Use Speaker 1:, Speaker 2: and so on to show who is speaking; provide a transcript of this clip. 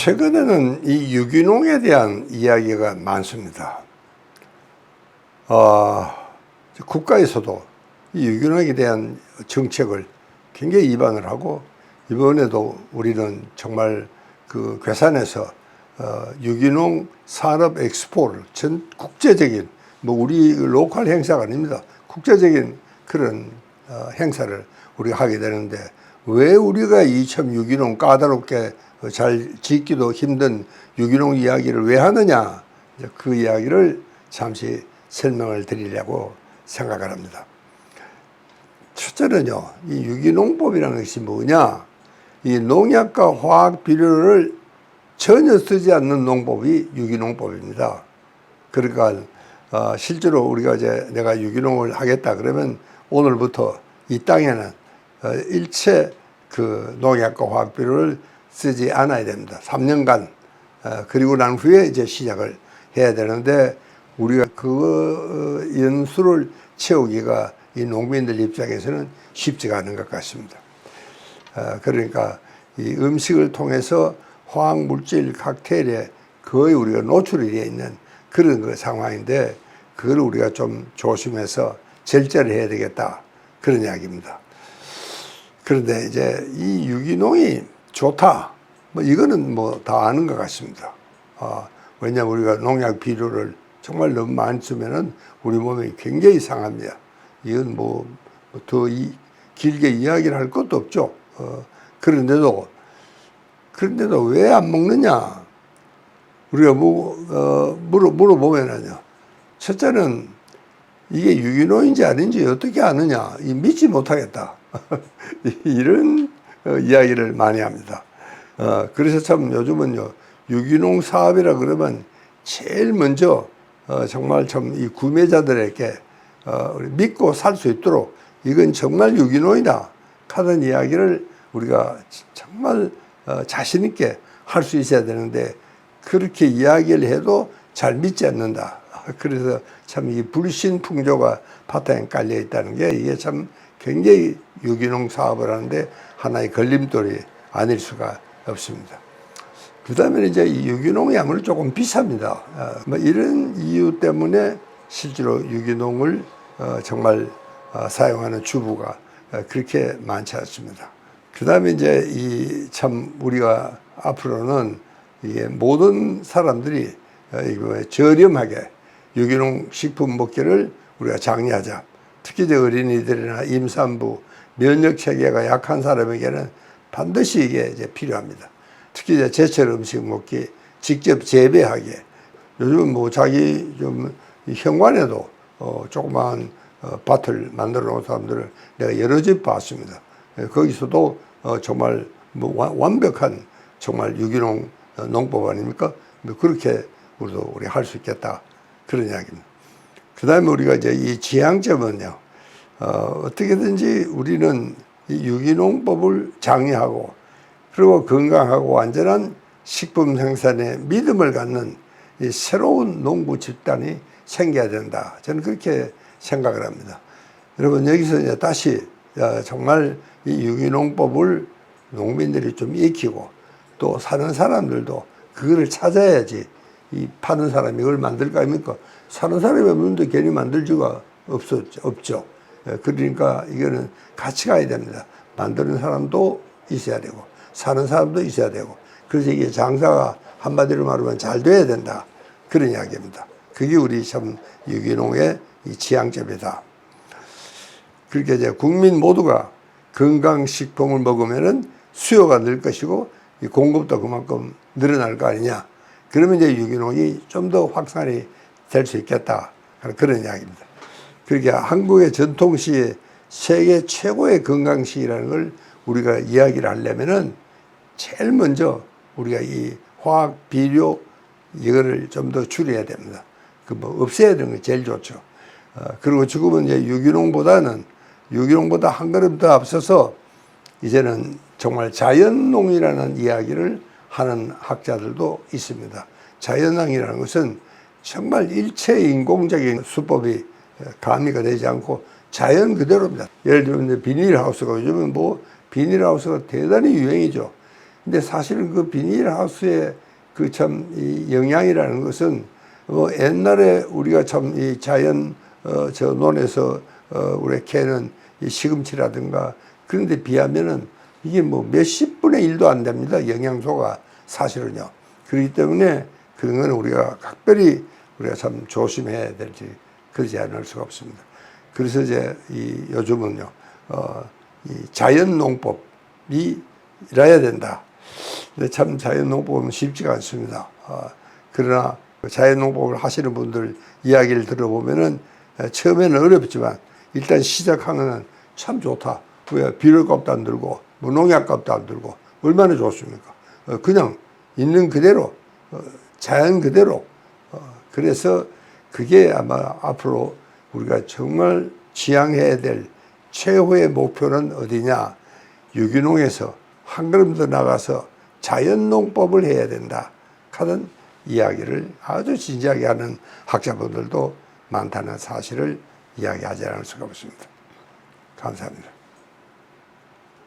Speaker 1: 최근에는 이 유기농에 대한 이야기가 많습니다. 국가에서도 이 유기농에 대한 정책을 굉장히 입안을 하고, 이번에도 우리는 정말 그 괴산에서 유기농 산업 엑스포를 전 국제적인, 우리 로컬 행사가 아닙니다. 국제적인 그런 행사를 우리가 하게 되는데, 왜 우리가 이 참 유기농 까다롭게 잘 짓기도 힘든 유기농 이야기를 왜 하느냐, 그 이야기를 잠시 설명을 드리려고 생각을 합니다. 첫째는요, 이 유기농법이라는 것이 뭐냐, 이 농약과 화학 비료를 전혀 쓰지 않는 농법이 유기농법입니다. 그러니까 실제로 우리가 이제 내가 유기농을 하겠다 그러면 오늘부터 이 땅에는 일체 그 농약과 화학 비료를 쓰지 않아야 됩니다. 3년간. 그리고 난 후에 이제 시작을 해야 되는데, 우리가 그 연수를 채우기가 이 농민들 입장에서는 쉽지가 않은 것 같습니다. 그러니까 이 음식을 통해서 화학물질 칵테일에 거의 우리가 노출이 되어 있는 그런 그 상황인데, 그걸 우리가 좀 조심해서 절제를 해야 되겠다, 그런 이야기입니다. 그런데 이제 이 유기농이 좋다, 이거는 다 아는 것 같습니다. 왜냐하면 우리가 농약 비료를 정말 너무 많이 쓰면은 우리 몸이 굉장히 상합니다. 이건 더 길게 이야기를 할 것도 없죠. 그런데도 왜 안 먹느냐? 우리가 물어보면은요, 첫째는 이게 유기농인지 아닌지 어떻게 아느냐? 믿지 못하겠다. 이런 이야기를 많이 합니다. 그래서 참 요즘은요, 유기농 사업이라 그러면 제일 먼저 정말 참 이 구매자들에게 믿고 살 수 있도록 이건 정말 유기농이다 하는 이야기를 우리가 정말 자신 있게 할 수 있어야 되는데, 그렇게 이야기를 해도 잘 믿지 않는다. 그래서 참 이 불신 풍조가 바탕에 깔려 있다는 게, 이게 참 굉장히 유기농 사업을 하는데 하나의 걸림돌이 아닐 수가 없습니다. 그 다음에 이제 이 유기농이 아무래도 조금 비쌉니다. 이런 이유 때문에 실제로 유기농을 정말 사용하는 주부가 그렇게 많지 않습니다. 그 다음에 이제 이 참 우리가 앞으로는 이게 모든 사람들이 저렴하게 유기농 식품 먹기를 우리가 장려하자. 특히 이제 어린이들이나 임산부, 면역 체계가 약한 사람에게는 반드시 이게 이제 필요합니다. 특히 이제 제철 음식 먹기, 직접 재배하기. 요즘 자기 좀 현관에도 조그마한 밭을 만들어 놓은 사람들을 내가 여러 집 봤습니다. 거기서도 정말 완벽한 정말 유기농 농법 아닙니까? 그렇게 우리 할 수 있겠다, 그런 이야기입니다. 그 다음에 우리가 이제 이 지향점은요, 어떻게든지 우리는 이 유기농법을 장려하고, 그리고 건강하고 안전한 식품 생산에 믿음을 갖는 이 새로운 농부 집단이 생겨야 된다, 저는 그렇게 생각을 합니다. 여러분, 여기서 이제 다시 정말 이 유기농법을 농민들이 좀 익히고, 또 사는 사람들도 그거를 찾아야지 이 파는 사람이 이걸 만들 거 아닙니까? 사는 사람이 없는데 괜히 만들 수가 없죠. 그러니까 이거는 같이 가야 됩니다. 만드는 사람도 있어야 되고, 사는 사람도 있어야 되고, 그래서 이게 장사가 한마디로 말하면 잘 돼야 된다, 그런 이야기입니다. 그게 우리 참 유기농의 이 지향점이다. 그렇게 이제 국민 모두가 건강식품을 먹으면은 수요가 늘 것이고, 이 공급도 그만큼 늘어날 거 아니냐. 그러면 이제 유기농이 좀 더 확산이 될 수 있겠다, 그런 이야기입니다. 그렇게 한국의 전통시 세계 최고의 건강시라는 걸 우리가 이야기를 하려면은 제일 먼저 우리가 이 화학 비료 이거를 좀 더 줄여야 됩니다. 없애야 되는 게 제일 좋죠. 그리고 지금은 이제 유기농보다 한 걸음 더 앞서서 이제는 정말 자연농이라는 이야기를 하는 학자들도 있습니다. 자연농이라는 것은 정말 일체 인공적인 수법이 가미가 되지 않고 자연 그대로입니다. 예를 들면 비닐하우스가, 요즘은 비닐하우스가 대단히 유행이죠. 근데 사실은 그 비닐하우스의 그 참 이 영향이라는 것은 옛날에 우리가 참 이 자연 저 논에서 우리 캐는 이 시금치라든가 그런 데 비하면은 이게 뭐 몇십 분의 일도 안 됩니다. 영양소가 사실은요. 그렇기 때문에 그런 거는 우리가 각별히 우리가 참 조심해야 될지 그러지 않을 수가 없습니다. 그래서 이제 이 요즘은요, 이 자연 농법이 일해야 된다. 근데 참 자연 농법은 쉽지가 않습니다. 그러나 자연 농법을 하시는 분들 이야기를 들어보면은 처음에는 어렵지만 일단 시작하면은 참 좋다. 왜 비료값도 안 들고 무농약값도 안 들고 얼마나 좋습니까? 그냥 있는 그대로 자연 그대로 그래서 그게 아마 앞으로 우리가 정말 지향해야 될 최후의 목표는 어디냐? 유기농에서 한 걸음 더 나가서 자연농법을 해야 된다 하는 이야기를 아주 진지하게 하는 학자분들도 많다는 사실을 이야기하지 않을 수가 없습니다. 감사합니다.